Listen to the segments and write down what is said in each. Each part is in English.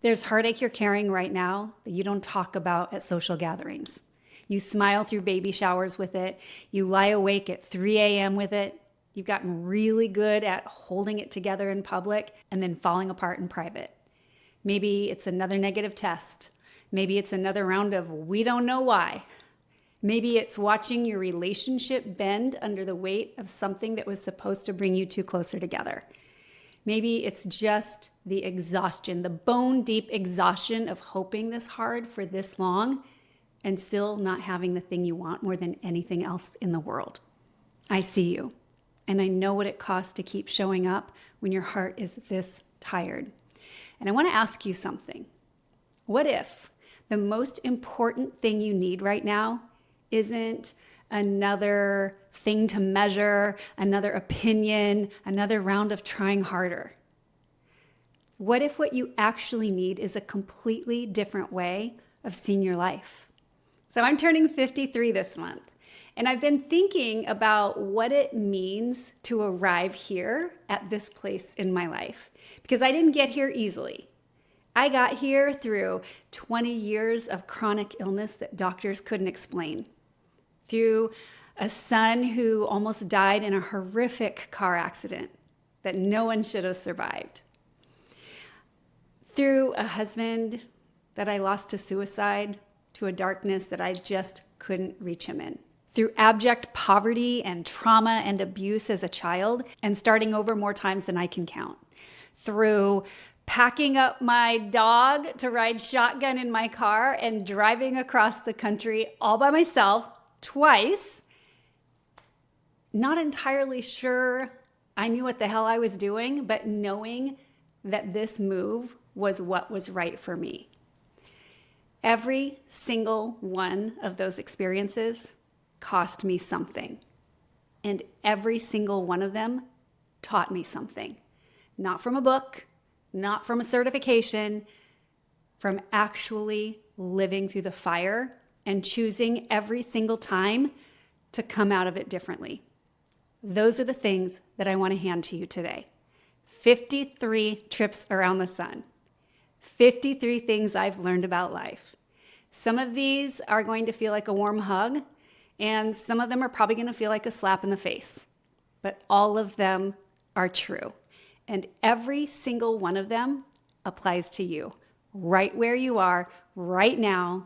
There's heartache you're carrying right now that you don't talk about at social gatherings. You smile through baby showers with it. You lie awake at 3 a.m. with it. You've gotten really good at holding it together in public and then falling apart in private. Maybe it's another negative test. Maybe it's another round of we don't know why. Maybe it's watching your relationship bend under the weight of something that was supposed to bring you two closer together. Maybe it's just the exhaustion, the bone-deep exhaustion of hoping this hard for this long and still not having the thing you want more than anything else in the world. I see you, and I know what it costs to keep showing up when your heart is this tired. And I want to ask you something. What if the most important thing you need right now isn't another thing to measure, another opinion, another round of trying harder? What if what you actually need is a completely different way of seeing your life? So I'm turning 53 this month, and I've been thinking about what it means to arrive here at this place in my life, because I didn't get here easily. I got here through 20 years of chronic illness that doctors couldn't explain, through a son who almost died in a horrific car accident that no one should have survived, through a husband that I lost to suicide, to a darkness that I just couldn't reach him in, through abject poverty and trauma and abuse as a child and starting over more times than I can count, through packing up my dog to ride shotgun in my car and driving across the country all by myself twice, not entirely sure I knew what the hell I was doing, but knowing that this move was what was right for me. Every single one of those experiences cost me something, and every single one of them taught me something. Not from a book, not from a certification, from actually living through the fire and choosing every single time to come out of it differently. Those are the things that I want to hand to you today. 53 trips around the sun. 53 things I've learned about life. Some of these are going to feel like a warm hug, and some of them are probably going to feel like a slap in the face. But all of them are true. And every single one of them applies to you, right where you are, right now,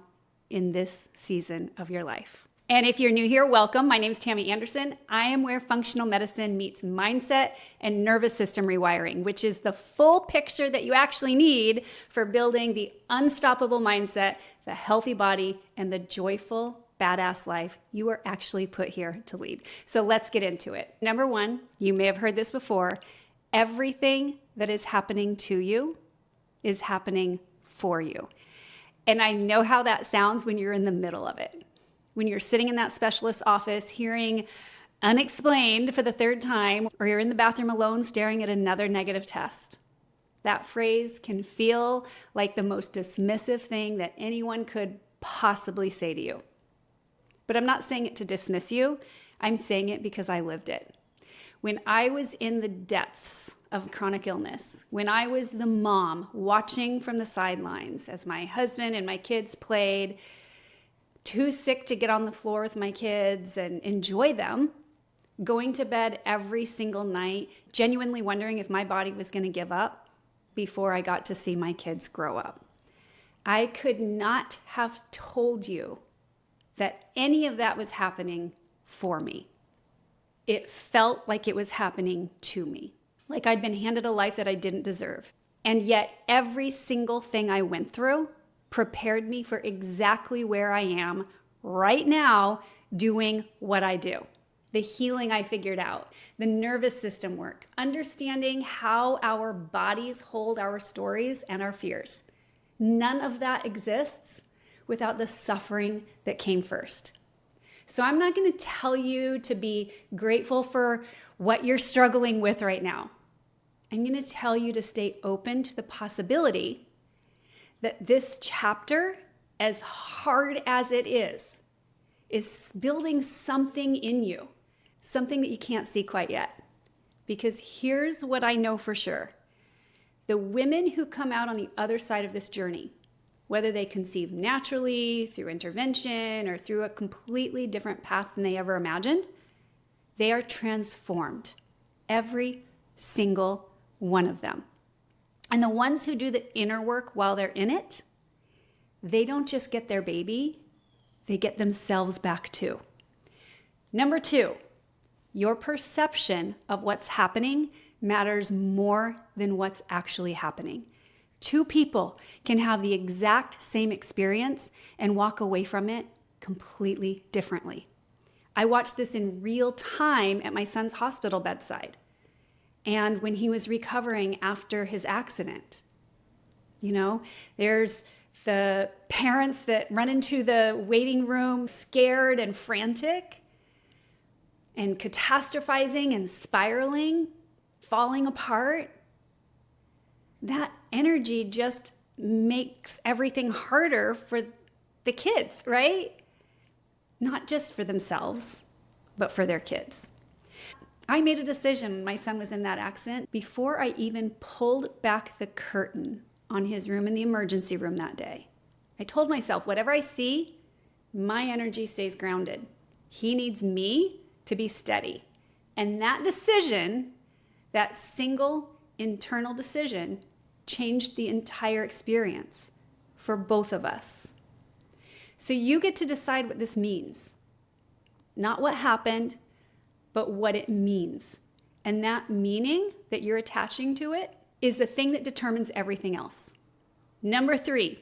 in this season of your life. And if you're new here, welcome. My name is Tamy Anderson. I am where functional medicine meets mindset and nervous system rewiring, which is the full picture that you actually need for building the unstoppable mindset, the healthy body, and the joyful, badass life you are actually put here to lead. So let's get into it. Number one, you may have heard this before, everything that is happening to you is happening for you. And I know how that sounds when you're in the middle of it. When you're sitting in that specialist's office hearing unexplained for the third time, or you're in the bathroom alone staring at another negative test. That phrase can feel like the most dismissive thing that anyone could possibly say to you. But I'm not saying it to dismiss you. I'm saying it because I lived it. When I was in the depths of chronic illness, when I was the mom watching from the sidelines as my husband and my kids played, too sick to get on the floor with my kids and enjoy them, going to bed every single night, genuinely wondering if my body was going to give up before I got to see my kids grow up. I could not have told you that any of that was happening for me. It felt like it was happening to me, like I'd been handed a life that I didn't deserve. And yet every single thing I went through prepared me for exactly where I am right now doing what I do. The healing I figured out, the nervous system work, understanding how our bodies hold our stories and our fears. None of that exists without the suffering that came first. So I'm not going to tell you to be grateful for what you're struggling with right now. I'm going to tell you to stay open to the possibility that this chapter, as hard as it is building something in you, something that you can't see quite yet. Because here's what I know for sure. The women who come out on the other side of this journey, whether they conceive naturally, through intervention, or through a completely different path than they ever imagined, they are transformed. Every single one of them. And the ones who do the inner work while they're in it, they don't just get their baby, they get themselves back too. Number 2, your perception of what's happening matters more than what's actually happening. 2 people can have the exact same experience and walk away from it completely differently. I watched this in real time at my son's hospital bedside and when he was recovering after his accident. There's the parents that run into the waiting room scared and frantic and catastrophizing and spiraling, falling apart. That energy just makes everything harder for the kids, right? Not just for themselves, but for their kids. I made a decision when my son was in that accident before I even pulled back the curtain on his room in the emergency room that day. I told myself, whatever I see, my energy stays grounded. He needs me to be steady. And that decision, that single internal decision, changed the entire experience for both of us. So you get to decide what this means. Not what happened, but what it means. And that meaning that you're attaching to it is the thing that determines everything else. Number 3,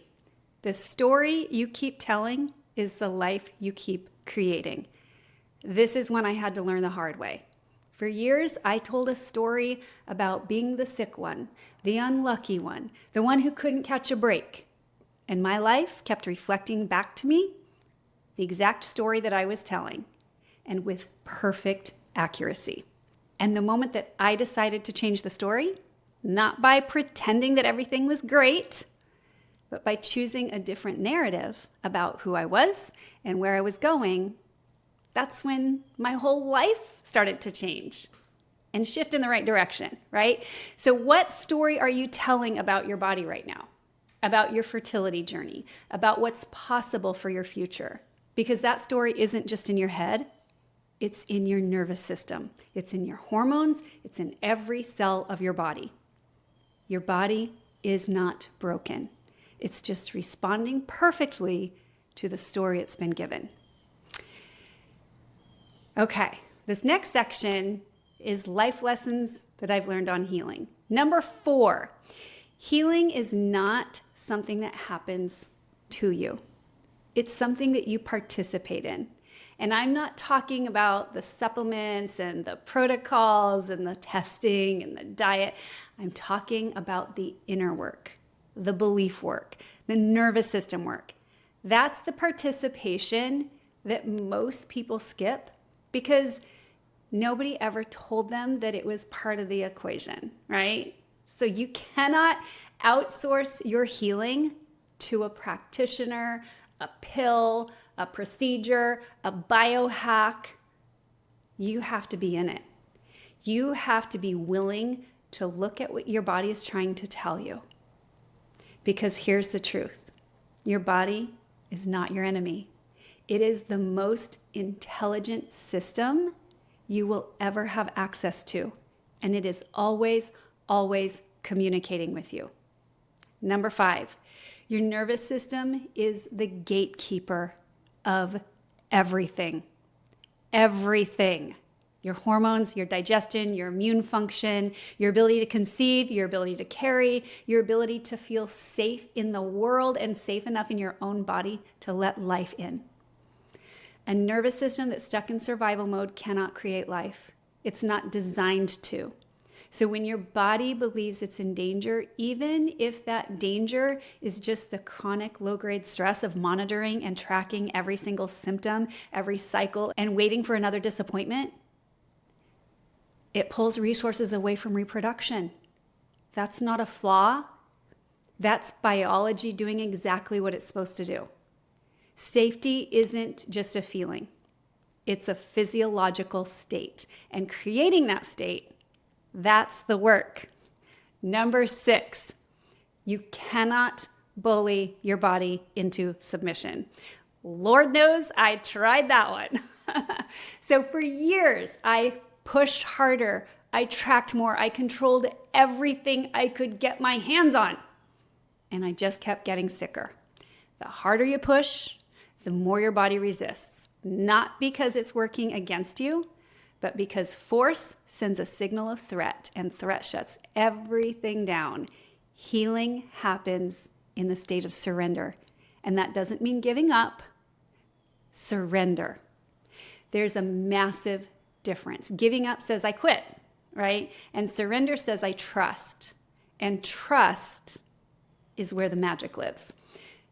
the story you keep telling is the life you keep creating. This is one I had to learn the hard way. For years, I told a story about being the sick one, the unlucky one, the one who couldn't catch a break. And my life kept reflecting back to me the exact story that I was telling, and with perfect accuracy. And the moment that I decided to change the story, not by pretending that everything was great, but by choosing a different narrative about who I was and where I was going, that's when my whole life started to change and shift in the right direction, right? So what story are you telling about your body right now? About your fertility journey, about what's possible for your future? Because that story isn't just in your head, it's in your nervous system. It's in your hormones. It's in every cell of your body. Your body is not broken. It's just responding perfectly to the story it's been given. Okay, this next section is life lessons that I've learned on healing. Number 4, healing is not something that happens to you. It's something that you participate in. And I'm not talking about the supplements and the protocols and the testing and the diet. I'm talking about the inner work, the belief work, the nervous system work. That's the participation that most people skip because nobody ever told them that it was part of the equation, right? So you cannot outsource your healing to a practitioner, a pill, a procedure, a biohack. You have to be in it. You have to be willing to look at what your body is trying to tell you. Because here's the truth. Your body is not your enemy. It is the most intelligent system you will ever have access to. And it is always, always communicating with you. Number 5, your nervous system is the gatekeeper of everything. Everything. Your hormones, your digestion, your immune function, your ability to conceive, your ability to carry, your ability to feel safe in the world and safe enough in your own body to let life in. A nervous system that's stuck in survival mode cannot create life. It's not designed to. So when your body believes it's in danger, even if that danger is just the chronic low-grade stress of monitoring and tracking every single symptom, every cycle, and waiting for another disappointment, it pulls resources away from reproduction. That's not a flaw. That's biology doing exactly what it's supposed to do. Safety isn't just a feeling. It's a physiological state. And creating that state, that's the work. Number 6, you cannot bully your body into submission. Lord knows I tried that one. So for years, I pushed harder, I tracked more, I controlled everything I could get my hands on. And I just kept getting sicker. The harder you push, the more your body resists. Not because it's working against you, but because force sends a signal of threat, and threat shuts everything down. Healing happens in the state of surrender. And that doesn't mean giving up. Surrender. There's a massive difference. Giving up says I quit, right? And surrender says I trust. And trust is where the magic lives.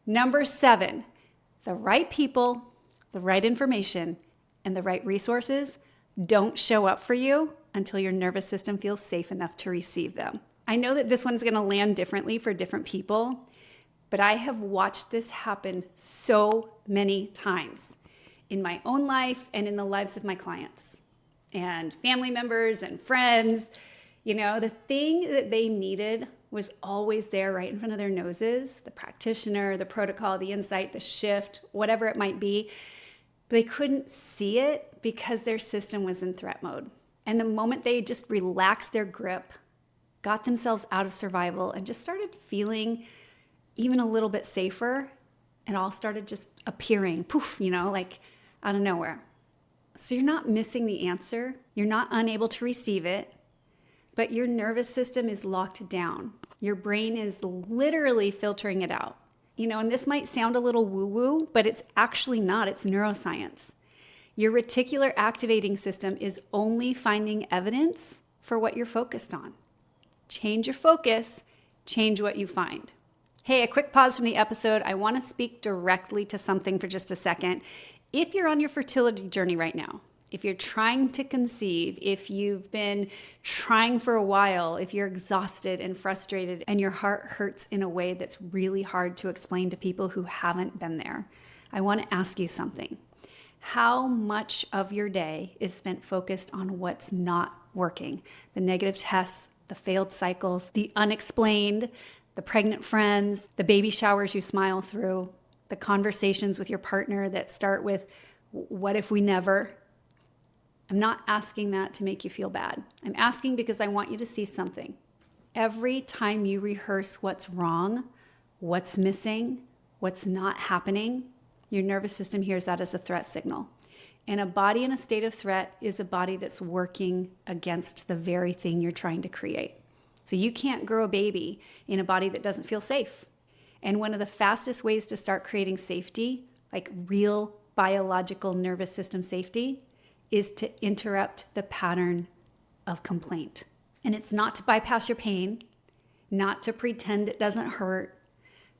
Number 7, the right people, the right information, and the right resources don't show up for you until your nervous system feels safe enough to receive them. I know that this one's going to land differently for different people, but I have watched this happen so many times in my own life and in the lives of my clients and family members and friends. You know, the thing that they needed was always there right in front of their noses, the practitioner, the protocol, the insight, the shift, whatever it might be. But they couldn't see it because their system was in threat mode. And the moment they just relaxed their grip, got themselves out of survival, and just started feeling even a little bit safer, it all started just appearing, poof, like out of nowhere. So you're not missing the answer. You're not unable to receive it, but your nervous system is locked down. Your brain is literally filtering it out. And this might sound a little woo-woo, but it's actually not. It's neuroscience. Your reticular activating system is only finding evidence for what you're focused on. Change your focus, change what you find. Hey, a quick pause from the episode. I want to speak directly to something for just a second. If you're on your fertility journey right now, if you're trying to conceive, if you've been trying for a while, if you're exhausted and frustrated and your heart hurts in a way that's really hard to explain to people who haven't been there, I want to ask you something. How much of your day is spent focused on what's not working? The negative tests, the failed cycles, the unexplained, the pregnant friends, the baby showers you smile through, the conversations with your partner that start with, what if we never? I'm not asking that to make you feel bad. I'm asking because I want you to see something. Every time you rehearse what's wrong, what's missing, what's not happening, your nervous system hears that as a threat signal. And a body in a state of threat is a body that's working against the very thing you're trying to create. So you can't grow a baby in a body that doesn't feel safe. And one of the fastest ways to start creating safety, like real biological nervous system safety, is to interrupt the pattern of complaint. And it's not to bypass your pain, not to pretend it doesn't hurt,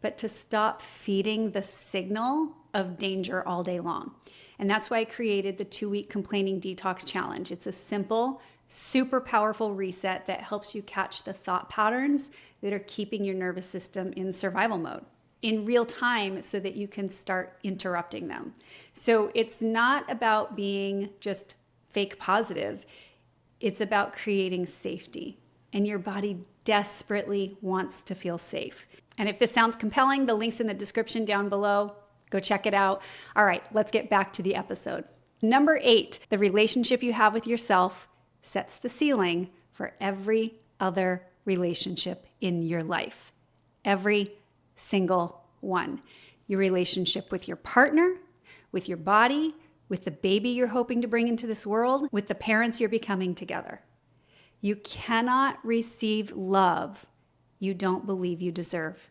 but to stop feeding the signal of danger all day long. And that's why I created the 2-week complaining detox challenge. It's a simple, super powerful reset that helps you catch the thought patterns that are keeping your nervous system in survival mode in real time so that you can start interrupting them. So it's not about being just fake positive. It's about creating safety. And your body desperately wants to feel safe. And if this sounds compelling, the link's in the description down below. Go check it out. All right, let's get back to the episode. Number 8, the relationship you have with yourself sets the ceiling for every other relationship in your life. Every single one. Your relationship with your partner, with your body, with the baby you're hoping to bring into this world, with the parents you're becoming together. You cannot receive love you don't believe you deserve.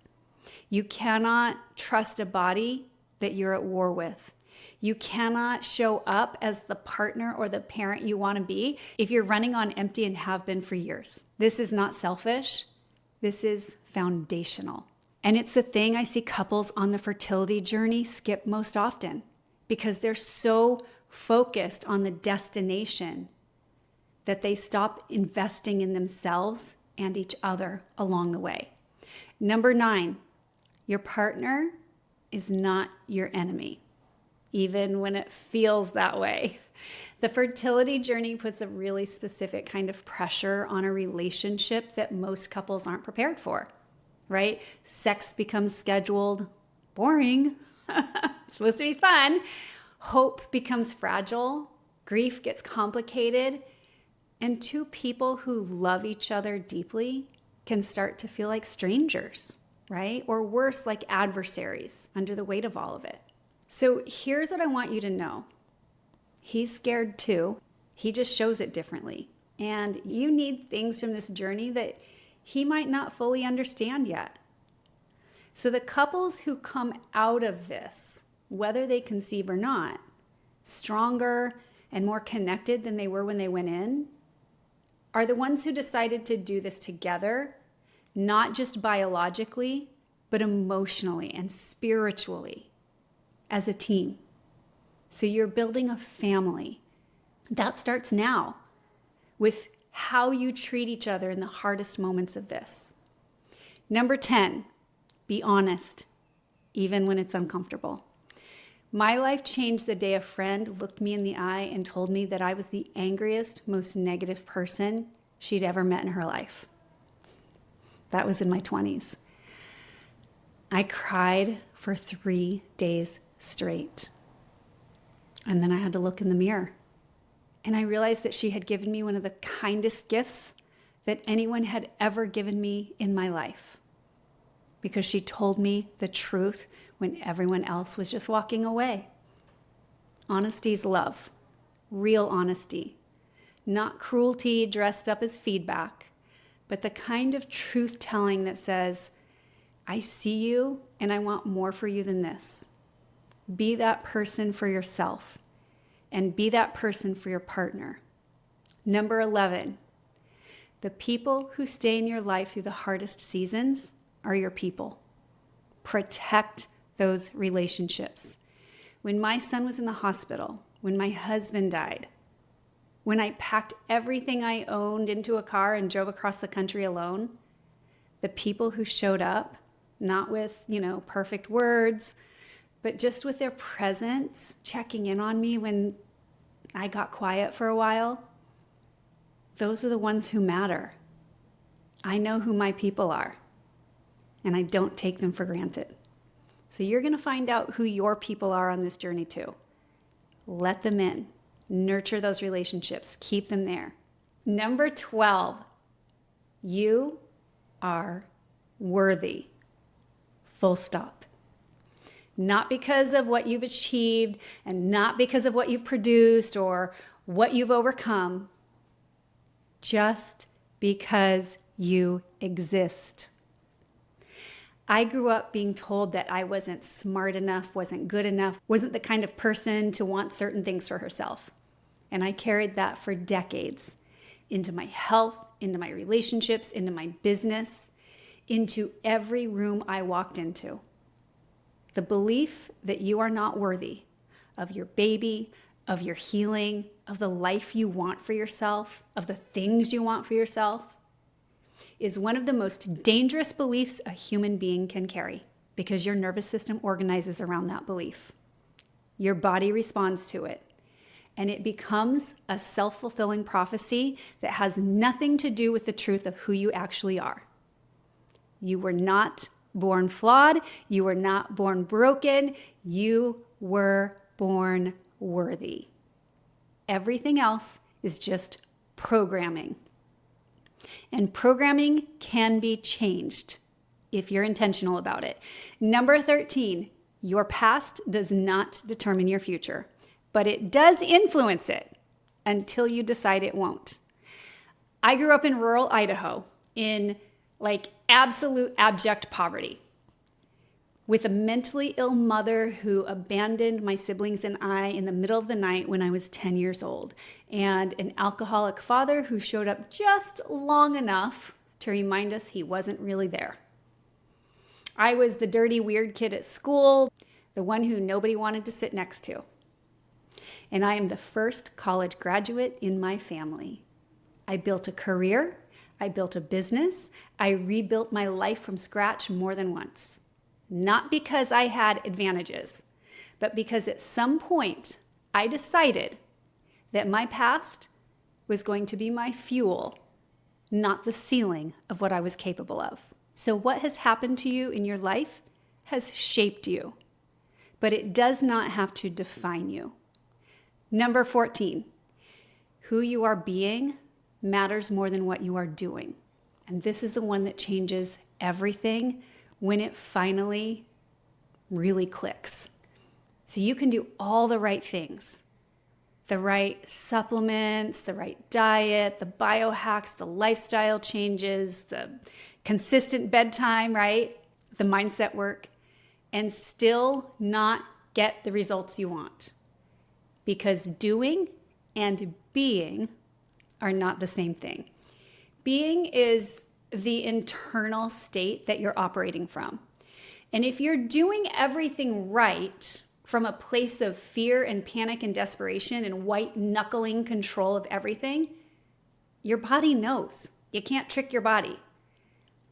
You cannot trust a body that you're at war with. You cannot show up as the partner or the parent you want to be if you're running on empty and have been for years. This is not selfish. This is foundational. And it's the thing I see couples on the fertility journey skip most often because they're so focused on the destination that they stop investing in themselves and each other along the way. Number 9, your partner is not your enemy. even when it feels that way. The fertility journey puts a really specific kind of pressure on a relationship that most couples aren't prepared for, right? Sex becomes scheduled, boring. It's supposed to be fun. Hope becomes fragile. Grief gets complicated. And two people who love each other deeply can start to feel like strangers, right? Or worse, like adversaries under the weight of all of it. So here's what I want you to know. He's scared too. He just shows it differently. And you need things from this journey that he might not fully understand yet. So the couples who come out of this, whether they conceive or not, stronger and more connected than they were when they went in, are the ones who decided to do this together, not just biologically, but emotionally and spiritually as a team. So you're building a family. That starts now with how you treat each other in the hardest moments of this. Number 10, be honest, even when it's uncomfortable. My life changed the day a friend looked me in the eye and told me that I was the angriest, most negative person she'd ever met in her life. That was in my 20s. I cried for 3 days straight. And then I had to look in the mirror. And I realized that she had given me one of the kindest gifts that anyone had ever given me in my life. Because she told me the truth when everyone else was just walking away. Honesty's love. Real honesty. Not cruelty dressed up as feedback, but the kind of truth-telling that says, I see you and I want more for you than this. Be that person for yourself and be that person for your partner. Number 11, the people who stay in your life through the hardest seasons are your people. Protect those relationships. When my son was in the hospital, when my husband died, when I packed everything I owned into a car and drove across the country alone, the people who showed up, not with, perfect words, but just with their presence, checking in on me when I got quiet for a while, those are the ones who matter. I know who my people are, and I don't take them for granted. So you're going to find out who your people are on this journey too. Let them in. Nurture those relationships. Keep them there. Number 12, you are worthy. Full stop. Not because of what you've achieved and not because of what you've produced or what you've overcome, just because you exist. I grew up being told that I wasn't smart enough, wasn't good enough, wasn't the kind of person to want certain things for herself. And I carried that for decades into my health, into my relationships, into my business, into every room I walked into. The belief that you are not worthy of your baby, of your healing, of the life you want for yourself, of the things you want for yourself, is one of the most dangerous beliefs a human being can carry because your nervous system organizes around that belief. Your body responds to it, and it becomes a self-fulfilling prophecy that has nothing to do with the truth of who you actually are. You were not born flawed. You were not born broken. You were born worthy. Everything else is just programming. And programming can be changed if you're intentional about it. Number 13, your past does not determine your future, but it does influence it until you decide it won't. I grew up in rural Idaho in absolute abject poverty with a mentally ill mother who abandoned my siblings and I in the middle of the night when I was 10 years old, and an alcoholic father who showed up just long enough to remind us he wasn't really there. I was the dirty, weird kid at school, the one who nobody wanted to sit next to. And I am the first college graduate in my family. I built a career, I built a business, I rebuilt my life from scratch more than once. Not because I had advantages, but because at some point I decided that my past was going to be my fuel, not the ceiling of what I was capable of. So what has happened to you in your life has shaped you, but it does not have to define you. Number 14, who you are being matters more than what you are doing. And this is the one that changes everything when it finally really clicks. So you can do all the right things, the right supplements, the right diet, the biohacks, the lifestyle changes, the consistent bedtime, right? The mindset work, and still not get the results you want. Because doing and being are not the same thing. Being is the internal state that you're operating from. And if you're doing everything right from a place of fear and panic and desperation and white knuckling control of everything, your body knows. You can't trick your body.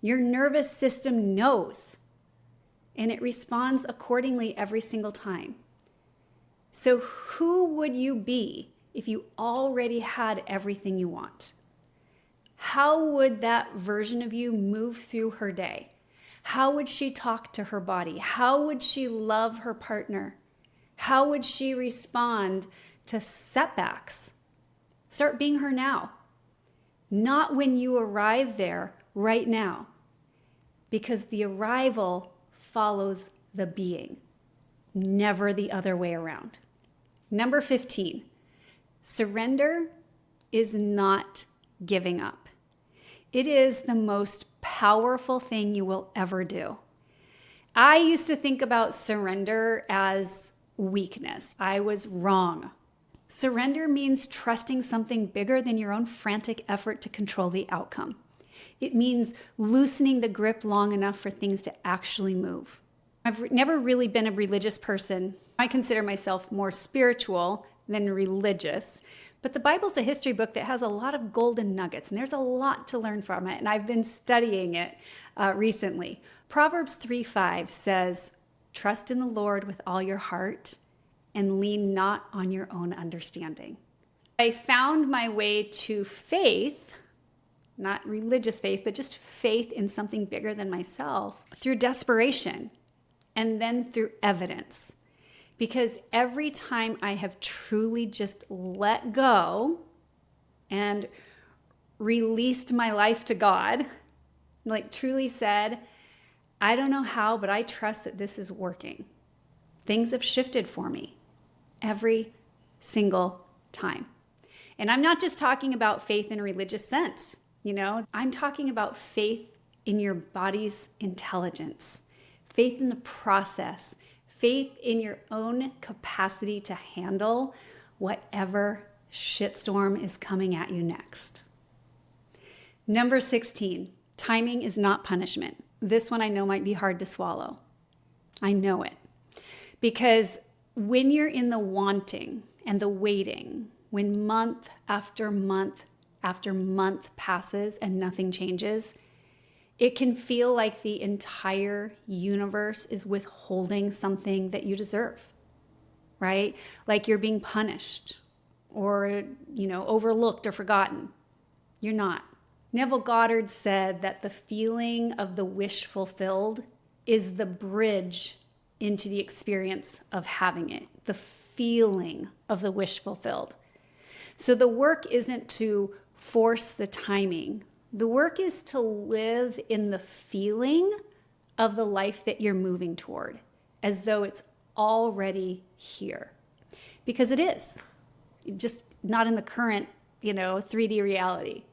Your nervous system knows, and it responds accordingly every single time. So who would you be if you already had everything you want? How would that version of you move through her day? How would she talk to her body? How would she love her partner? How would she respond to setbacks? Start being her now. Not when you arrive there, right now. Because the arrival follows the being, never the other way around. Number 15, surrender is not giving up. It is the most powerful thing you will ever do. I used to think about surrender as weakness. I was wrong. Surrender means trusting something bigger than your own frantic effort to control the outcome. It means loosening the grip long enough for things to actually move. I've never really been a religious person. I consider myself more spiritual than religious. But the Bible's a history book that has a lot of golden nuggets, and there's a lot to learn from it, and I've been studying it recently. Proverbs 3:5 says, "Trust in the Lord with all your heart and lean not on your own understanding." I found my way to faith, not religious faith, but just faith in something bigger than myself, through desperation and then through evidence. Because every time I have truly just let go and released my life to God, like truly said, I don't know how, but I trust that this is working. Things have shifted for me every single time. And I'm not just talking about faith in a religious sense, I'm talking about faith in your body's intelligence, faith in the process, faith in your own capacity to handle whatever shitstorm is coming at you next. Number 16, timing is not punishment. This one I know might be hard to swallow. I know it. Because when you're in the wanting and the waiting, when month after month after month passes and nothing changes, it can feel like the entire universe is withholding something that you deserve, right? Like you're being punished or, overlooked or forgotten. You're not. Neville Goddard said that the feeling of the wish fulfilled is the bridge into the experience of having it, the feeling of the wish fulfilled. So the work isn't to force the timing. The work is to live in the feeling of the life that you're moving toward, as though it's already here. Because it is. Just not in the current, 3D reality.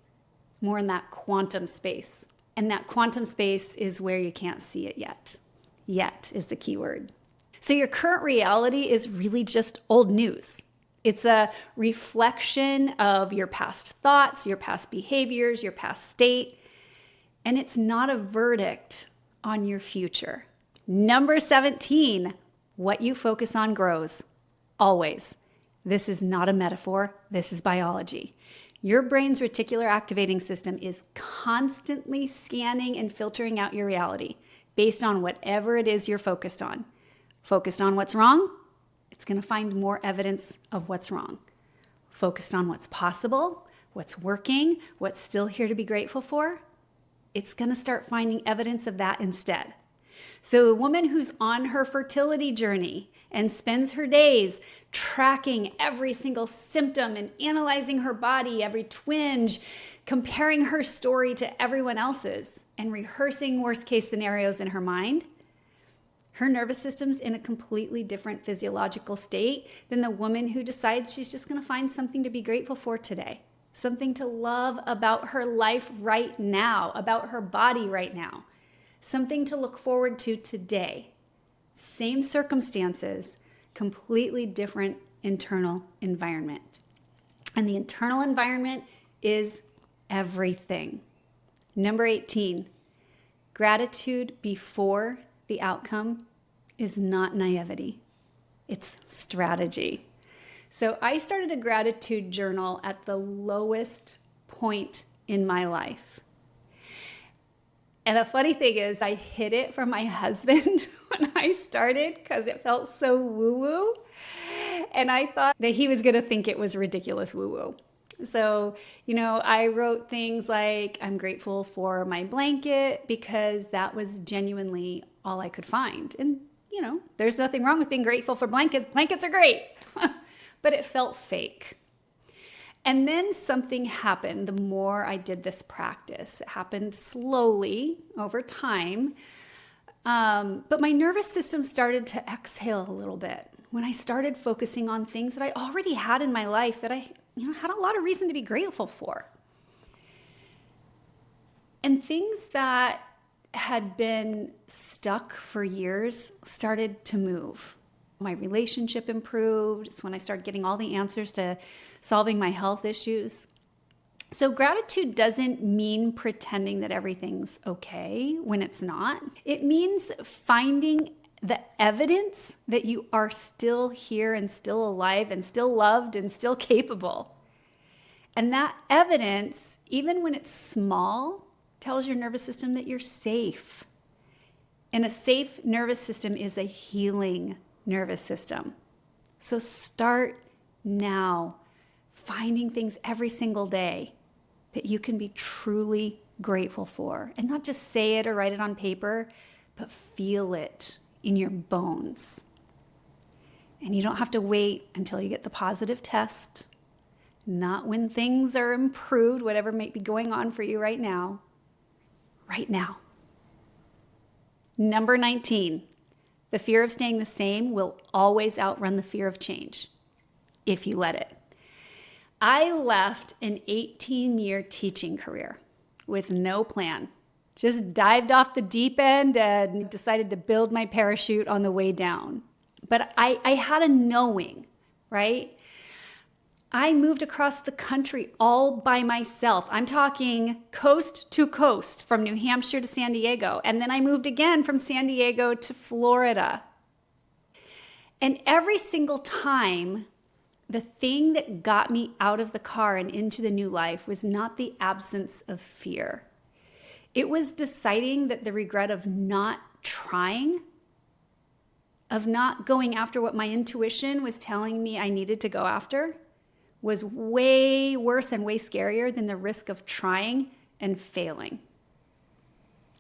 More in that quantum space. And that quantum space is where you can't see it yet. Yet is the key word. So your current reality is really just old news. It's a reflection of your past thoughts, your past behaviors, your past state, and it's not a verdict on your future. Number 17, what you focus on grows, always. This is not a metaphor, this is biology. Your brain's reticular activating system is constantly scanning and filtering out your reality based on whatever it is you're focused on. Focused on what's wrong? It's going to find more evidence of what's wrong. Focused on what's possible, what's working, what's still here to be grateful for, it's going to start finding evidence of that instead. So a woman who's on her fertility journey and spends her days tracking every single symptom and analyzing her body, every twinge, comparing her story to everyone else's, and rehearsing worst case scenarios in her mind, her nervous system's in a completely different physiological state than the woman who decides she's just going to find something to be grateful for today, something to love about her life right now, about her body right now, something to look forward to today. Same circumstances, completely different internal environment. And the internal environment is everything. Number 18, gratitude before the outcome is not naivety. It's strategy. So I started a gratitude journal at the lowest point in my life. And the funny thing is, I hid it from my husband when I started because it felt so woo-woo. And I thought that he was going to think it was ridiculous woo-woo. So, I wrote things like, I'm grateful for my blanket because that was genuinely all I could find. And, there's nothing wrong with being grateful for blankets. Blankets are great. But it felt fake. And then something happened the more I did this practice. It happened slowly over time. But my nervous system started to exhale a little bit when I started focusing on things that I already had in my life that I had a lot of reason to be grateful for. And things that had been stuck for years started to move. My relationship improved. It's when I started getting all the answers to solving my health issues. So gratitude doesn't mean pretending that everything's okay when it's not. It means finding the evidence that you are still here and still alive and still loved and still capable. And that evidence, even when it's small, tells your nervous system that you're safe. And a safe nervous system is a healing nervous system. So start now, finding things every single day that you can be truly grateful for. And not just say it or write it on paper, but feel it in your bones. And you don't have to wait until you get the positive test, not when things are improved, whatever might be going on for you right now. Right now. Number 19, the fear of staying the same will always outrun the fear of change if you let it. I left an 18-year teaching career with no plan. Just dived off the deep end and decided to build my parachute on the way down. But I had a knowing, right? I moved across the country all by myself. I'm talking coast to coast, from New Hampshire to San Diego. And then I moved again from San Diego to Florida. And every single time, the thing that got me out of the car and into the new life was not the absence of fear. It was deciding that the regret of not trying, of not going after what my intuition was telling me I needed to go after, was way worse and way scarier than the risk of trying and failing.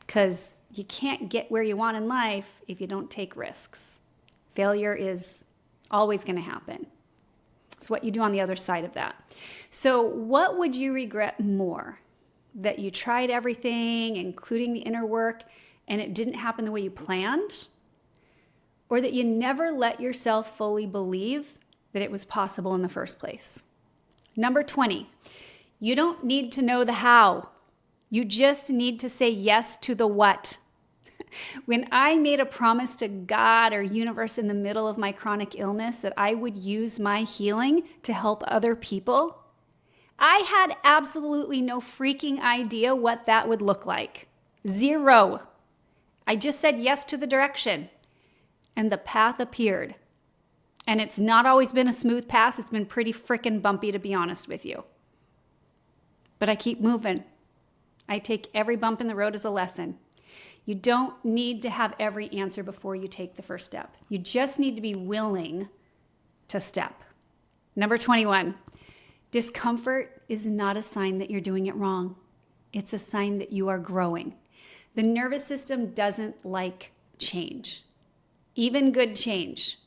Because you can't get where you want in life if you don't take risks. Failure is always going to happen. It's what you do on the other side of that. So what would you regret more? That you tried everything, including the inner work, and it didn't happen the way you planned? Or that you never let yourself fully believe that it was possible in the first place? Number 20, you don't need to know the how. You just need to say yes to the what. When I made a promise to God or universe in the middle of my chronic illness that I would use my healing to help other people, I had absolutely no freaking idea what that would look like. Zero. I just said yes to the direction, and the path appeared. And it's not always been a smooth path. It's been pretty frickin' bumpy, to be honest with you. But I keep moving. I take every bump in the road as a lesson. You don't need to have every answer before you take the first step. You just need to be willing to step. Number 21, discomfort is not a sign that you're doing it wrong. It's a sign that you are growing. The nervous system doesn't like change, even good change,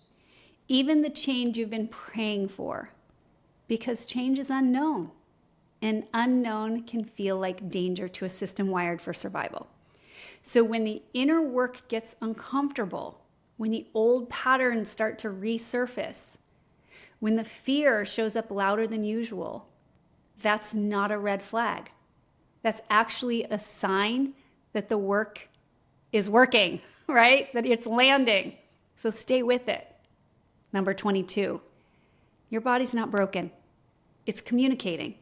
even the change you've been praying for, because change is unknown, and unknown can feel like danger to a system wired for survival. So when the inner work gets uncomfortable, when the old patterns start to resurface, when the fear shows up louder than usual, that's not a red flag. That's actually a sign that the work is working, right? That it's landing. So stay with it. Number 22, your body's not broken. It's communicating.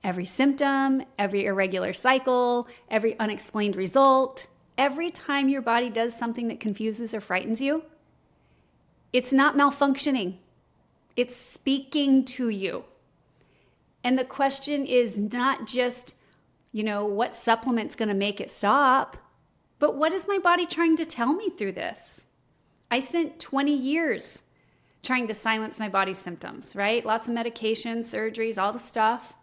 Every symptom, every irregular cycle, every unexplained result, every time your body does something that confuses or frightens you, it's not malfunctioning. It's speaking to you. And the question is not just, what supplement's going to make it stop, but what is my body trying to tell me through this? I spent 20 years trying to silence my body's symptoms, right? Lots of medications, surgeries, all the stuff.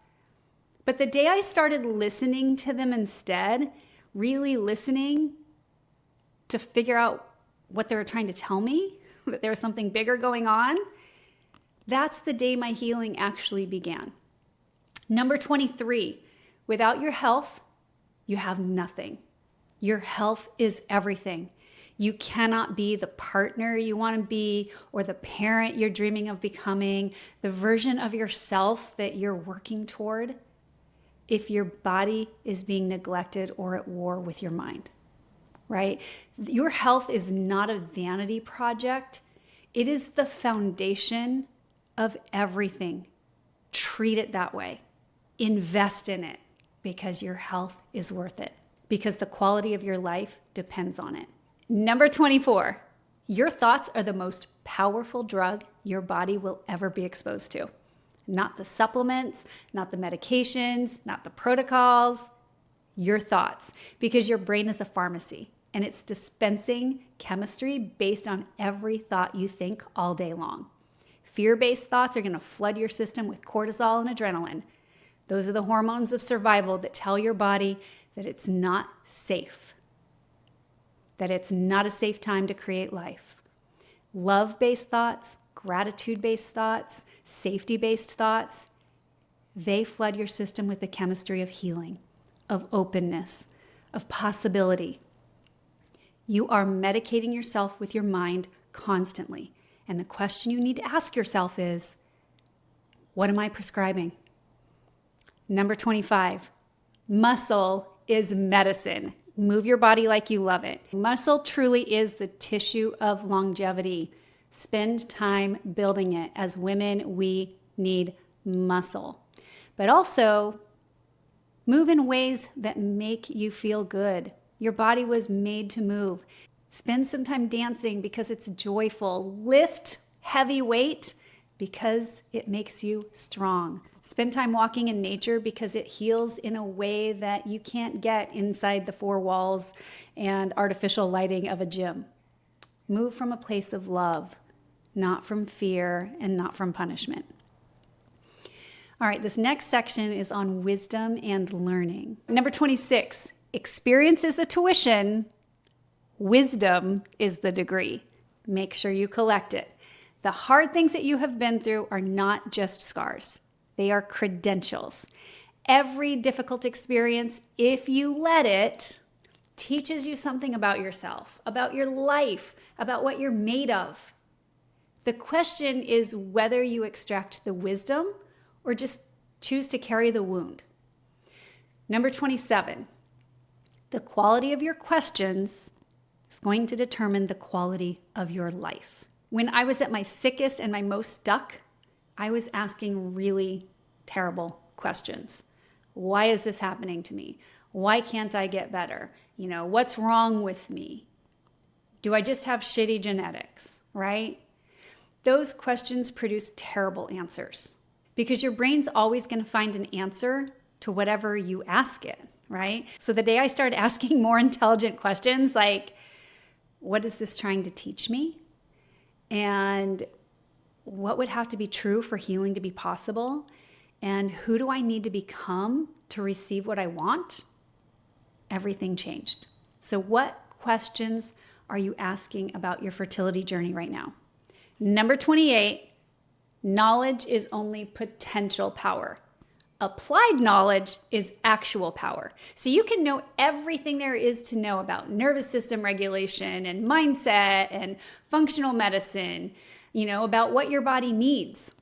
But the day I started listening to them instead, really listening to figure out what they were trying to tell me, that there was something bigger going on, that's the day my healing actually began. Number 23, without your health, you have nothing. Your health is everything. You cannot be the partner you want to be, or the parent you're dreaming of becoming, the version of yourself that you're working toward, if your body is being neglected or at war with your mind, right? Your health is not a vanity project. It is the foundation of everything. Treat it that way. Invest in it, because your health is worth it, because the quality of your life depends on it. Number 24, your thoughts are the most powerful drug your body will ever be exposed to. Not the supplements, not the medications, not the protocols, your thoughts, because your brain is a pharmacy and it's dispensing chemistry based on every thought you think all day long. Fear-based thoughts are going to flood your system with cortisol and adrenaline. Those are the hormones of survival that tell your body that it's not safe, that it's not a safe time to create life. Love-based thoughts, gratitude-based thoughts, safety-based thoughts, they flood your system with the chemistry of healing, of openness, of possibility. You are medicating yourself with your mind constantly. And the question you need to ask yourself is, what am I prescribing? Number 25, muscle is medicine. Move your body like you love it. Muscle truly is the tissue of longevity. Spend time building it. As women, we need muscle. But also, move in ways that make you feel good. Your body was made to move. Spend some time dancing because it's joyful. Lift heavy weight because it makes you strong. Spend time walking in nature because it heals in a way that you can't get inside the four walls and artificial lighting of a gym. Move from a place of love, not from fear and not from punishment. All right, this next section is on wisdom and learning. Number 26, experience is the tuition, wisdom is the degree. Make sure you collect it. The hard things that you have been through are not just scars. They are credentials. Every difficult experience, if you let it, teaches you something about yourself, about your life, about what you're made of. The question is whether you extract the wisdom or just choose to carry the wound. Number 27, the quality of your questions is going to determine the quality of your life. When I was at my sickest and my most stuck, I was asking really terrible questions. Why is this happening to me? Why can't I get better? What's wrong with me? Do I just have shitty genetics, right? Those questions produce terrible answers because your brain's always going to find an answer to whatever you ask it, right? So the day I started asking more intelligent questions like, what is this trying to teach me? And what would have to be true for healing to be possible? And who do I need to become to receive what I want? Everything changed. So what questions are you asking about your fertility journey right now? Number 28, knowledge is only potential power. Applied knowledge is actual power. So you can know everything there is to know about nervous system regulation and mindset and functional medicine, about what your body needs.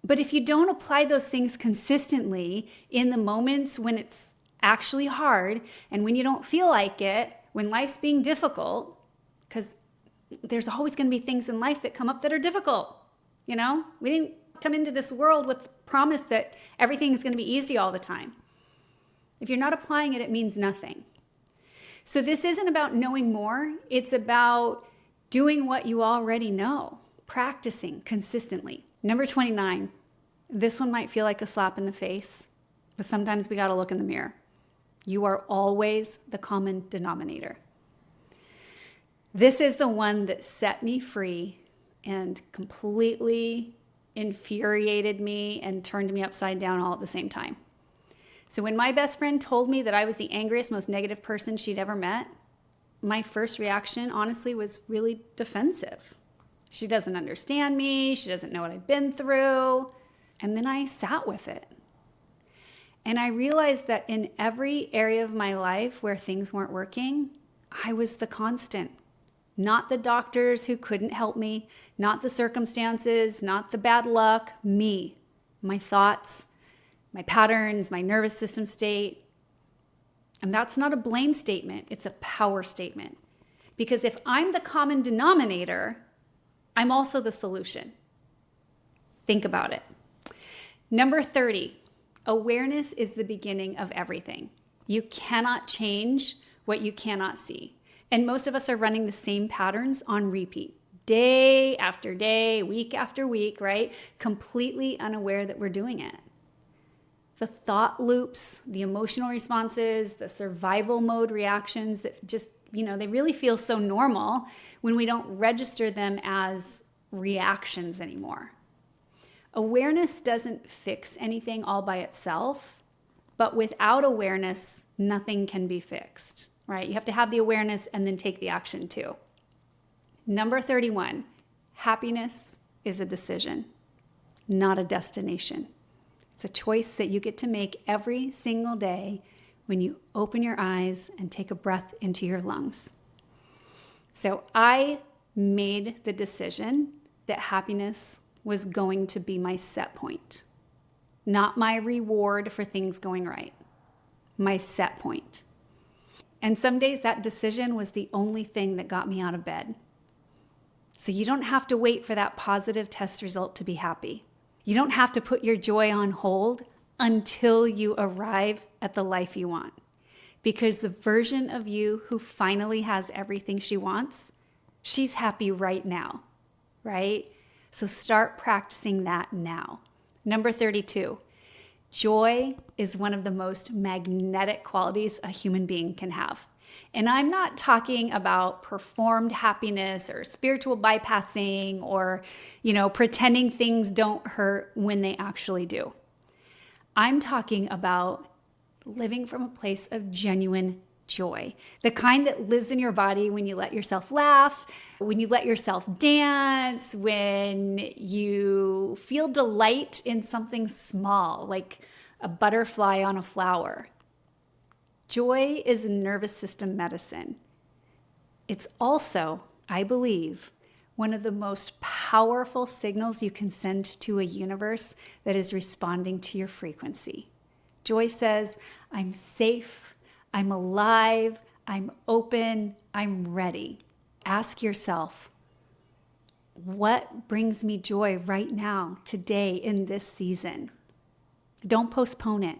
But if you don't apply those things consistently in the moments when it's actually hard and when you don't feel like it, when life's being difficult, because there's always going to be things in life that come up that are difficult. We didn't come into this world with the promise that everything is going to be easy all the time. If you're not applying it, it means nothing. So this isn't about knowing more. It's about doing what you already know, practicing consistently. Number 29, this one might feel like a slap in the face, but sometimes we got to look in the mirror. You are always the common denominator. This is the one that set me free and completely infuriated me and turned me upside down all at the same time. So when my best friend told me that I was the angriest, most negative person she'd ever met, my first reaction, honestly, was really defensive. She doesn't understand me. She doesn't know what I've been through. And then I sat with it. And I realized that in every area of my life where things weren't working, I was the constant. Not the doctors who couldn't help me, not the circumstances, not the bad luck, me, my thoughts, my patterns, my nervous system state. And that's not a blame statement, it's a power statement. Because if I'm the common denominator, I'm also the solution. Think about it. Number 30, awareness is the beginning of everything. You cannot change what you cannot see. And most of us are running the same patterns on repeat, day after day, week after week, right? Completely unaware that we're doing it. The thought loops, the emotional responses, the survival mode reactions that just, they really feel so normal when we don't register them as reactions anymore. Awareness doesn't fix anything all by itself, but without awareness, nothing can be fixed. Right? You have to have the awareness and then take the action too. Number 31, happiness is a decision, not a destination. It's a choice that you get to make every single day when you open your eyes and take a breath into your lungs. So I made the decision that happiness was going to be my set point, not my reward for things going right, my set point. And some days that decision was the only thing that got me out of bed. So you don't have to wait for that positive test result to be happy. You don't have to put your joy on hold until you arrive at the life you want. Because the version of you who finally has everything she wants, she's happy right now, right? So start practicing that now. Number 32. Joy is one of the most magnetic qualities a human being can have. And I'm not talking about performed happiness or spiritual bypassing or, pretending things don't hurt when they actually do. I'm talking about living from a place of genuine joy, the kind that lives in your body when you let yourself laugh, when you let yourself dance, when you feel delight in something small, like a butterfly on a flower. Joy is nervous system medicine. It's also, I believe, one of the most powerful signals you can send to a universe that is responding to your frequency. Joy says, I'm safe, I'm alive, I'm open, I'm ready. Ask yourself, what brings me joy right now, today, in this season? Don't postpone it.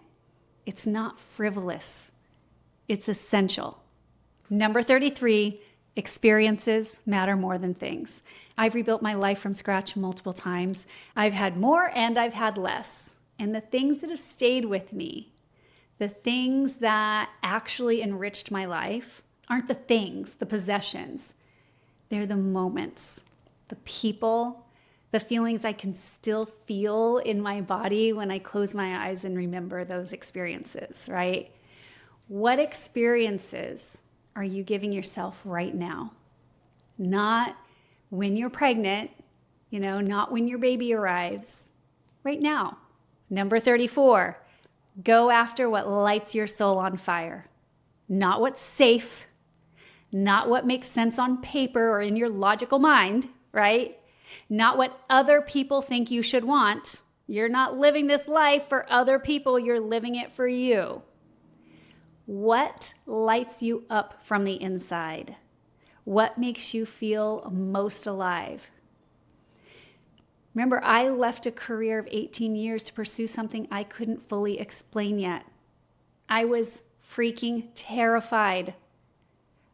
It's not frivolous. It's essential. Number 33, experiences matter more than things. I've rebuilt my life from scratch multiple times. I've had more and I've had less. And the things that have stayed with me, the things that actually enriched my life, aren't the things, the possessions. They're the moments, the people, the feelings I can still feel in my body when I close my eyes and remember those experiences, right? What experiences are you giving yourself right now? Not when you're pregnant, not when your baby arrives, right now. Number 34, go after what lights your soul on fire. Not what's safe, not what makes sense on paper or in your logical mind, right? Not what other people think you should want. You're not living this life for other people, you're living it for you. What lights you up from the inside? What makes you feel most alive? Remember, I left a career of 18 years to pursue something I couldn't fully explain yet. I was freaking terrified.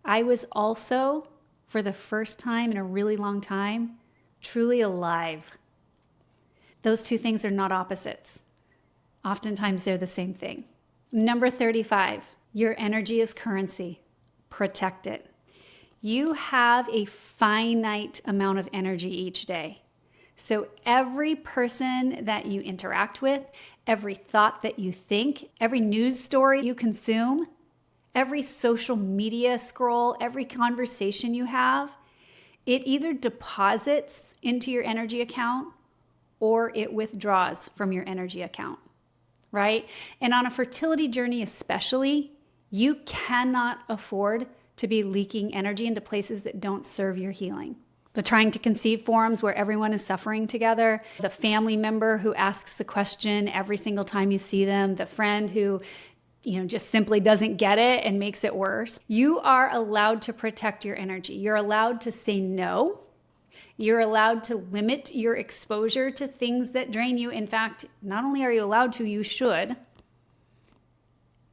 I was also, for the first time in a really long time, truly alive. Those two things are not opposites. Oftentimes they're the same thing. Number 35, your energy is currency. Protect it. You have a finite amount of energy each day. So every person that you interact with, every thought that you think, every news story you consume, every social media scroll, every conversation you have, it either deposits into your energy account or it withdraws from your energy account, right? And on a fertility journey especially, you cannot afford to be leaking energy into places that don't serve your healing. The trying to conceive forums where everyone is suffering together, the family member who asks the question every single time you see them, the friend who just simply doesn't get it and makes it worse. You are allowed to protect your energy. You're allowed to say no. You're allowed to limit your exposure to things that drain you. In fact, not only are you allowed to, you should.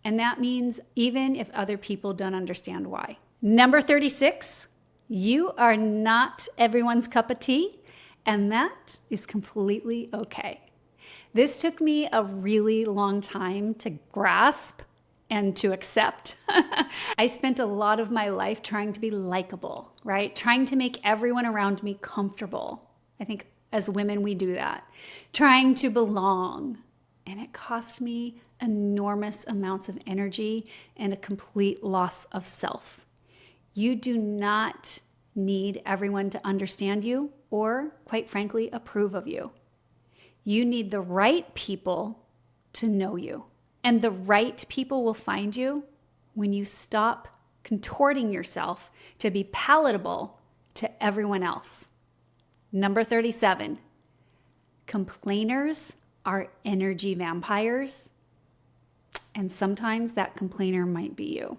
And that means even if other people don't understand why. Number 36, you are not everyone's cup of tea, and that is completely okay. This took me a really long time to grasp and to accept. I spent a lot of my life trying to be likable, right? Trying to make everyone around me comfortable. I think as women, we do that. Trying to belong. And it cost me enormous amounts of energy and a complete loss of self. You do not need everyone to understand you or, quite frankly, approve of you. You need the right people to know you. And the right people will find you when you stop contorting yourself to be palatable to everyone else. Number 37, complainers are energy vampires. And sometimes that complainer might be you.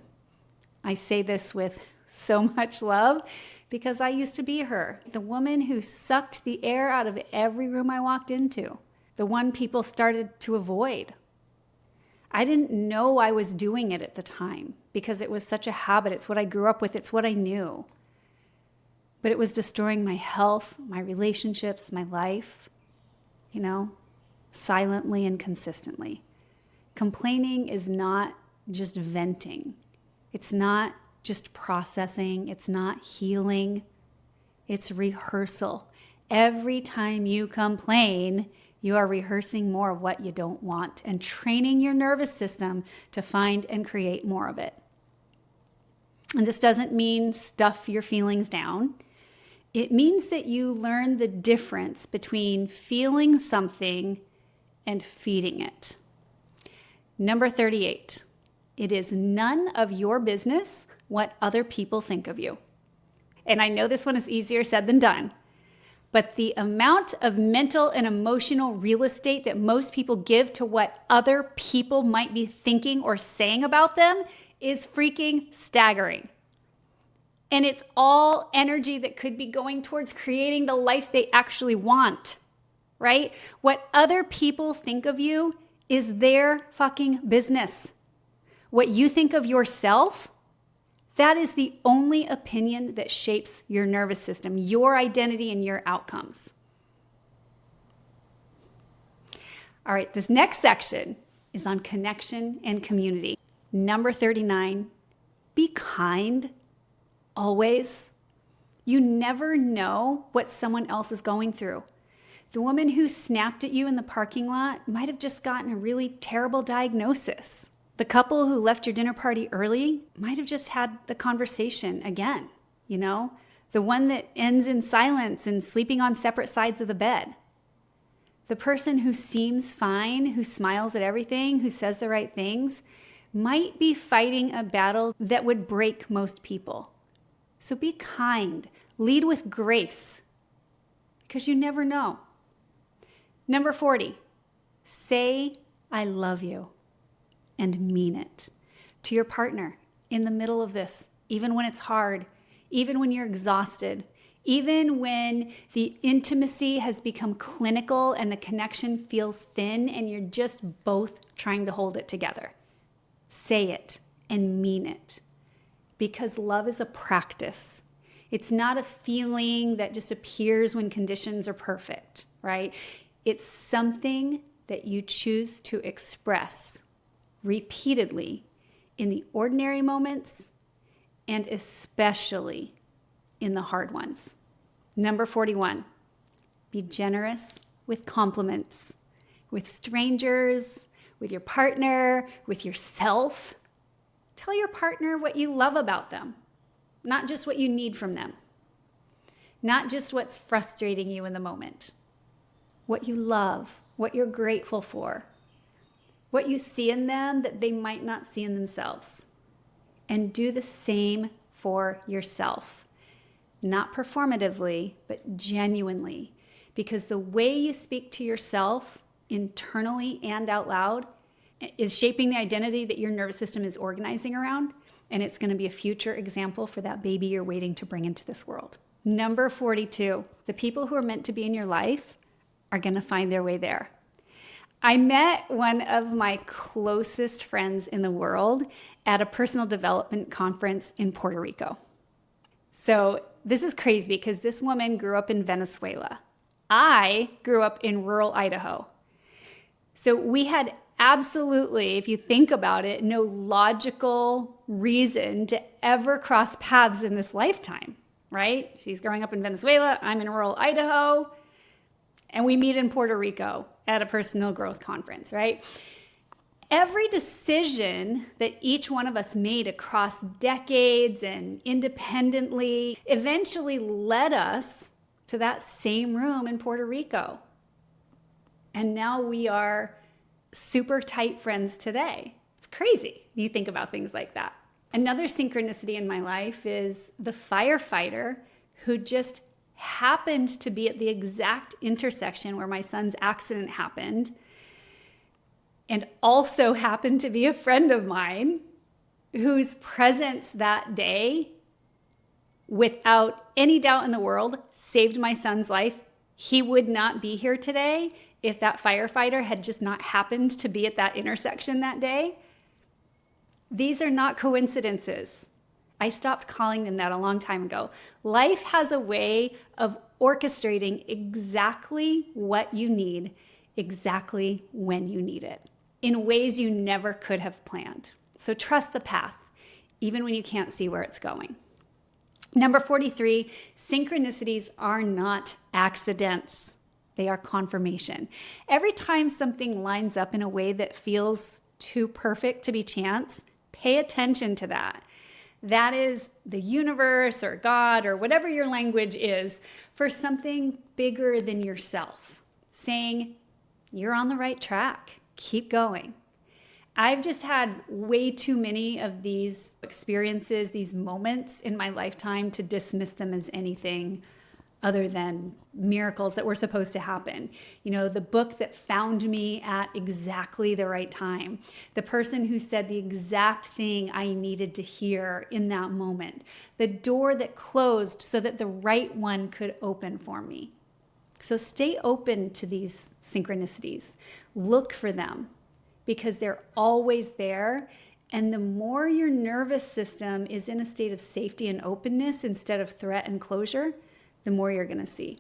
I say this with so much love because I used to be her, the woman who sucked the air out of every room I walked into, the one people started to avoid. I didn't know I was doing it at the time because it was such a habit. It's what I grew up with. It's what I knew. But it was destroying my health, my relationships, my life, silently and consistently. Complaining is not just venting. It's not just processing. It's not healing. It's rehearsal. Every time you complain, you are rehearsing more of what you don't want and training your nervous system to find and create more of it. And this doesn't mean stuff your feelings down. It means that you learn the difference between feeling something and feeding it. Number 38, it is none of your business what other people think of you. And I know this one is easier said than done. But the amount of mental and emotional real estate that most people give to what other people might be thinking or saying about them is freaking staggering. And it's all energy that could be going towards creating the life they actually want, right? What other people think of you is their fucking business. What you think of yourself, that is the only opinion that shapes your nervous system, your identity, and your outcomes. All right, this next section is on connection and community. Number 39, be kind, always. You never know what someone else is going through. The woman who snapped at you in the parking lot might have just gotten a really terrible diagnosis. The couple who left your dinner party early might have just had the conversation again, you know? The one that ends in silence and sleeping on separate sides of the bed. The person who seems fine, who smiles at everything, who says the right things, might be fighting a battle that would break most people. So be kind, lead with grace, because you never know. Number 40, say, I love you, and mean it to your partner in the middle of this, even when it's hard, even when you're exhausted, even when the intimacy has become clinical and the connection feels thin and you're just both trying to hold it together. Say it and mean it, because love is a practice. It's not a feeling that just appears when conditions are perfect, right? It's something that you choose to express repeatedly in the ordinary moments and especially in the hard ones. Number 41, be generous with compliments, with strangers, with your partner, with yourself. Tell your partner what you love about them, not just what you need from them, not just what's frustrating you in the moment. What you love, what you're grateful for, what you see in them that they might not see in themselves. And do the same for yourself. Not performatively, but genuinely. Because the way you speak to yourself internally and out loud is shaping the identity that your nervous system is organizing around. And it's going to be a future example for that baby you're waiting to bring into this world. Number 42, the people who are meant to be in your life are going to find their way there. I met one of my closest friends in the world at a personal development conference in Puerto Rico. So this is crazy because this woman grew up in Venezuela. I grew up in rural Idaho. So we had absolutely, if you think about it, no logical reason to ever cross paths in this lifetime, right? She's growing up in Venezuela, I'm in rural Idaho, and we meet in Puerto Rico at a personal growth conference, right? Every decision that each one of us made across decades and independently eventually led us to that same room in Puerto Rico. And now we are super tight friends today. It's crazy. You think about things like that. Another synchronicity in my life is the firefighter who just happened to be at the exact intersection where my son's accident happened, and also happened to be a friend of mine whose presence that day, without any doubt in the world, saved my son's life. He would not be here today if that firefighter had just not happened to be at that intersection that day. These are not coincidences. I stopped calling them that a long time ago. Life has a way of orchestrating exactly what you need, exactly when you need it, in ways you never could have planned. So trust the path, even when you can't see where it's going. Number 43, synchronicities are not accidents. They are confirmation. Every time something lines up in a way that feels too perfect to be chance, pay attention to that. That is the universe or God or whatever your language is for something bigger than yourself, saying, you're on the right track, keep going. I've just had way too many of these experiences, these moments in my lifetime to dismiss them as anything other than miracles that were supposed to happen. You know, the book that found me at exactly the right time, the person who said the exact thing I needed to hear in that moment, the door that closed so that the right one could open for me. So stay open to these synchronicities. Look for them because they're always there. And the more your nervous system is in a state of safety and openness instead of threat and closure, the more you're going to see.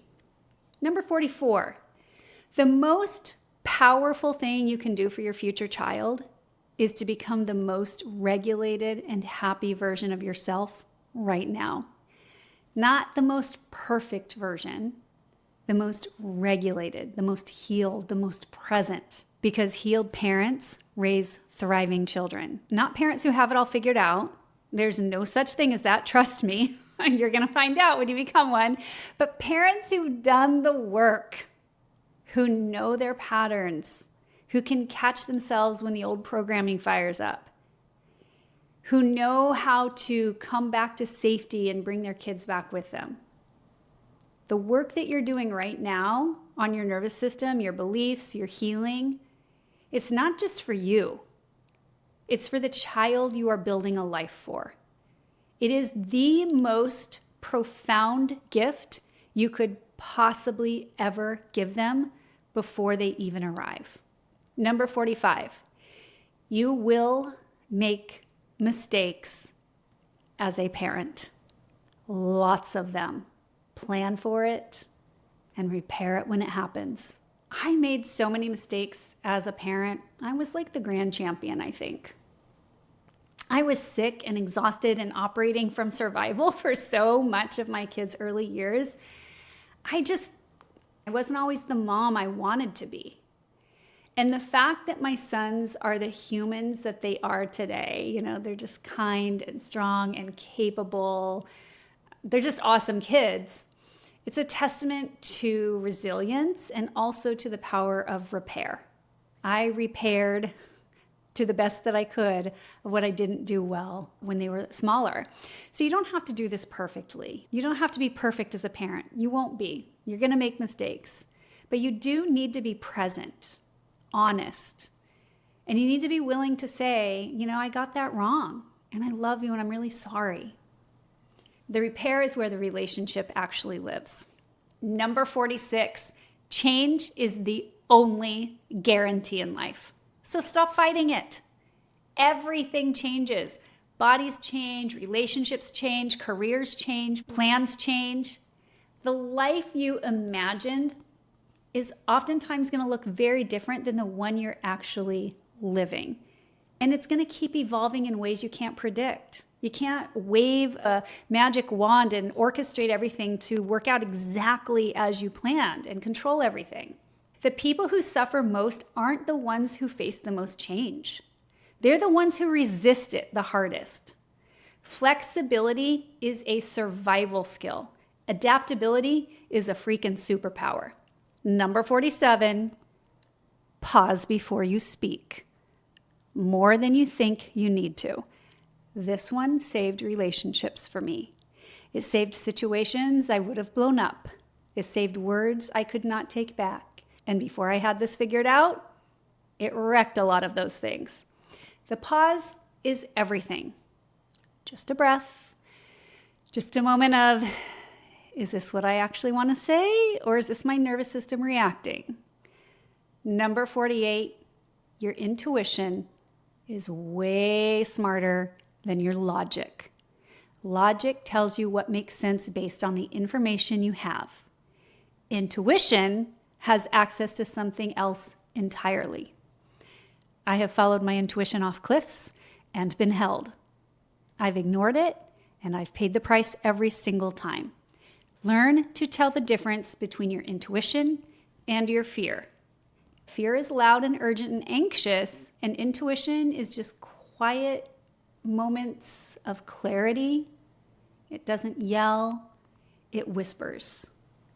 Number 44, the most powerful thing you can do for your future child is to become the most regulated and happy version of yourself right now. Not the most perfect version, the most regulated, the most healed, the most present. Because healed parents raise thriving children, not parents who have it all figured out. There's no such thing as that, trust me. You're going to find out when you become one. But parents who've done the work, who know their patterns, who can catch themselves when the old programming fires up, who know how to come back to safety and bring their kids back with them. The work that you're doing right now on your nervous system, your beliefs, your healing, it's not just for you. It's for the child you are building a life for. It is the most profound gift you could possibly ever give them before they even arrive. Number 45, you will make mistakes as a parent. Lots of them. Plan for it and repair it when it happens. I made so many mistakes as a parent. I was like the grand champion, I think. I was sick and exhausted and operating from survival for so much of my kids' early years. I wasn't always the mom I wanted to be. And the fact that my sons are the humans that they are today, they're just kind and strong and capable. They're just awesome kids. It's a testament to resilience and also to the power of repair. I repaired to the best that I could of what I didn't do well when they were smaller. So you don't have to do this perfectly. You don't have to be perfect as a parent. You won't be. You're going to make mistakes. But you do need to be present, honest. And you need to be willing to say, I got that wrong. And I love you and I'm really sorry. The repair is where the relationship actually lives. Number 46, change is the only guarantee in life. So stop fighting it. Everything changes. Bodies change, relationships change, careers change, plans change. The life you imagined is oftentimes going to look very different than the one you're actually living. And it's going to keep evolving in ways you can't predict. You can't wave a magic wand and orchestrate everything to work out exactly as you planned and control everything. The people who suffer most aren't the ones who face the most change. They're the ones who resist it the hardest. Flexibility is a survival skill. Adaptability is a freaking superpower. Number 47, pause before you speak. More than you think you need to. This one saved relationships for me. It saved situations I would have blown up. It saved words I could not take back. And before I had this figured out, it wrecked a lot of those things. The pause is everything. Just a breath. Just a moment of, is this what I actually want to say? Or is this my nervous system reacting? Number 48, your intuition is way smarter than your logic. Logic tells you what makes sense based on the information you have. Intuition has access to something else entirely. I have followed my intuition off cliffs and been held. I've ignored it and I've paid the price every single time. Learn to tell the difference between your intuition and your fear. Fear is loud and urgent and anxious, and intuition is just quiet moments of clarity. It doesn't yell, it whispers.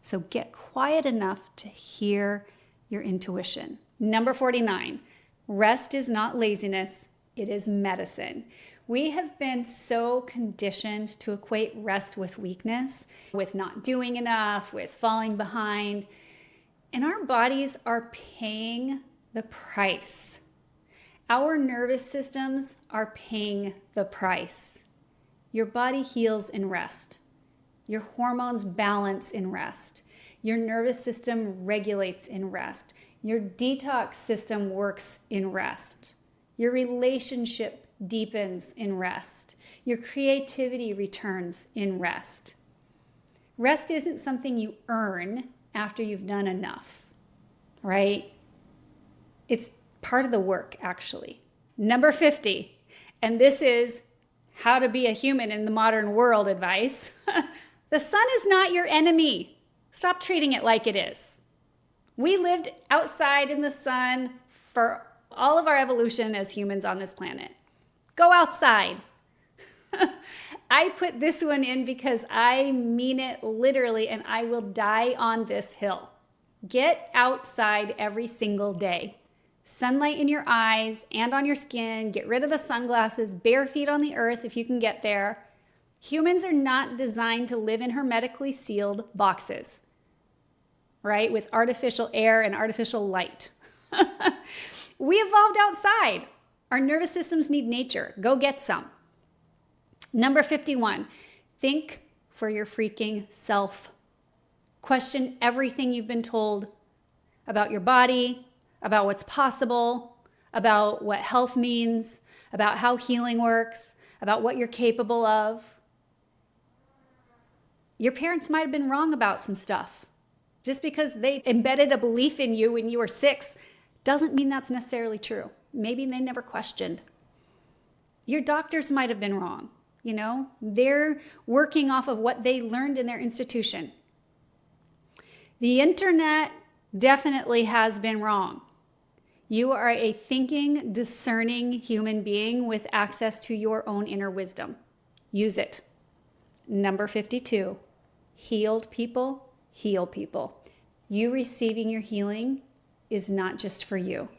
So get quiet enough to hear your intuition. Number 49, rest is not laziness, it is medicine. We have been so conditioned to equate rest with weakness, with not doing enough, with falling behind. And our bodies are paying the price. Our nervous systems are paying the price. Your body heals in rest. Your hormones balance in rest. Your nervous system regulates in rest. Your detox system works in rest. Your relationship deepens in rest. Your creativity returns in rest. Rest isn't something you earn after you've done enough, right? It's part of the work, actually. Number 50, and this is how to be a human in the modern world advice. The sun is not your enemy. Stop treating it like it is. We lived outside in the sun for all of our evolution as humans on this planet. Go outside. I put this one in because I mean it literally, and I will die on this hill. Get outside every single day. Sunlight in your eyes and on your skin. Get rid of the sunglasses, bare feet on the earth if you can get there. Humans are not designed to live in hermetically sealed boxes, right? With artificial air and artificial light. We evolved outside. Our nervous systems need nature. Go get some. Number 51, think for your freaking self. Question everything you've been told about your body, about what's possible, about what health means, about how healing works, about what you're capable of. Your parents might have been wrong about some stuff. Just because they embedded a belief in you when you were 6 doesn't mean that's necessarily true. Maybe they never questioned. Your doctors might have been wrong. You know, they're working off of what they learned in their institution. The internet definitely has been wrong. You are a thinking, discerning human being with access to your own inner wisdom. Use it. Number 52, healed people heal people. You receiving your healing is not just for you.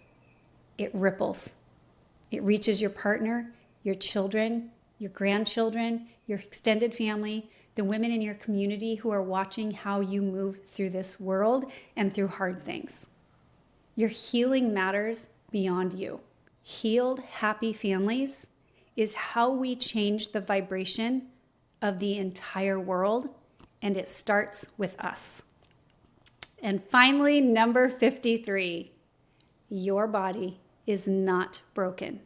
It ripples. It reaches your partner, your children, your grandchildren, your extended family, the women in your community who are watching how you move through this world and through hard things. Your healing matters beyond you. Healed, happy families is how we change the vibration of the entire world, and it starts with us. And finally, number 53, your body is not broken.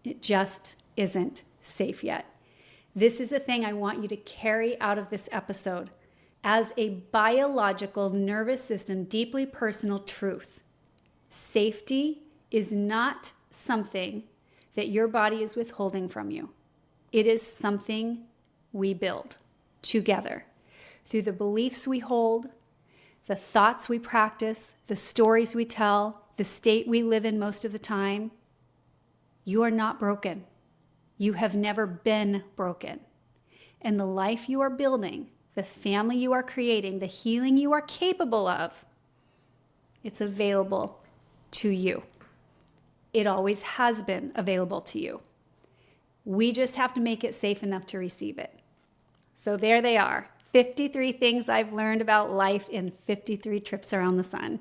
It just isn't safe yet. This is the thing I want you to carry out of this episode as a biological nervous system, deeply personal truth. Safety is not something that your body is withholding from you. It is something we build together through the beliefs we hold, the thoughts we practice, the stories we tell, the state we live in most of the time. You are not broken. You have never been broken. And the life you are building, the family you are creating, the healing you are capable of, it's available to you. It always has been available to you. We just have to make it safe enough to receive it. So there they are, 53 things I've learned about life in 53 trips around the sun,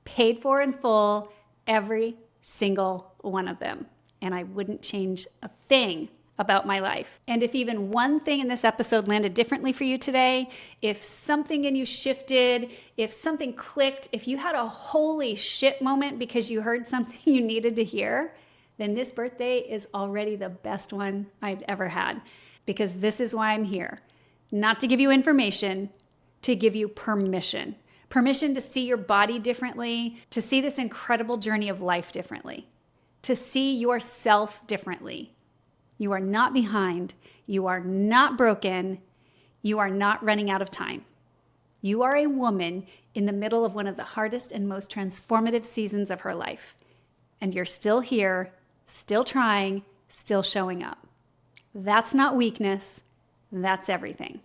paid for in full, every single one of them. And I wouldn't change a thing about my life. And if even one thing in this episode landed differently for you today, if something in you shifted, if something clicked, if you had a holy shit moment because you heard something you needed to hear, then this birthday is already the best one I've ever had. Because this is why I'm here. Not to give you information, to give you permission. Permission to see your body differently, to see this incredible journey of life differently, to see yourself differently. You are not behind. You are not broken. You are not running out of time. You are a woman in the middle of one of the hardest and most transformative seasons of her life. And you're still here, still trying, still showing up. That's not weakness. That's everything.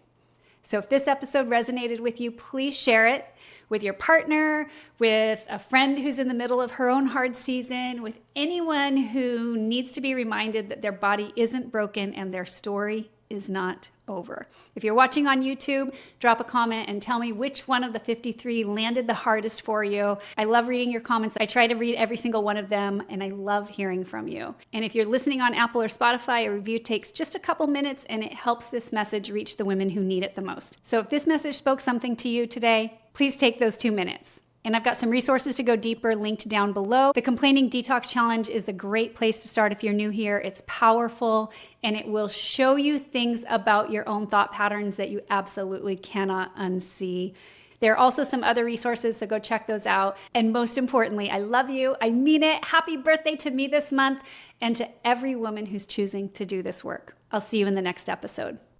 So if this episode resonated with you, please share it with your partner, with a friend who's in the middle of her own hard season, with anyone who needs to be reminded that their body isn't broken and their story is not over. If you're watching on YouTube, drop a comment and tell me which one of the 53 landed the hardest for you. I love reading your comments. I try to read every single one of them, and I love hearing from you. And if you're listening on Apple or Spotify, a review takes just a couple minutes, and it helps this message reach the women who need it the most. So if this message spoke something to you today, please take those 2 minutes. And I've got some resources to go deeper linked down below. The Complaining Detox Challenge is a great place to start if you're new here. It's powerful, and it will show you things about your own thought patterns that you absolutely cannot unsee. There are also some other resources, so go check those out. And most importantly, I love you. I mean it. Happy birthday to me this month and to every woman who's choosing to do this work. I'll see you in the next episode.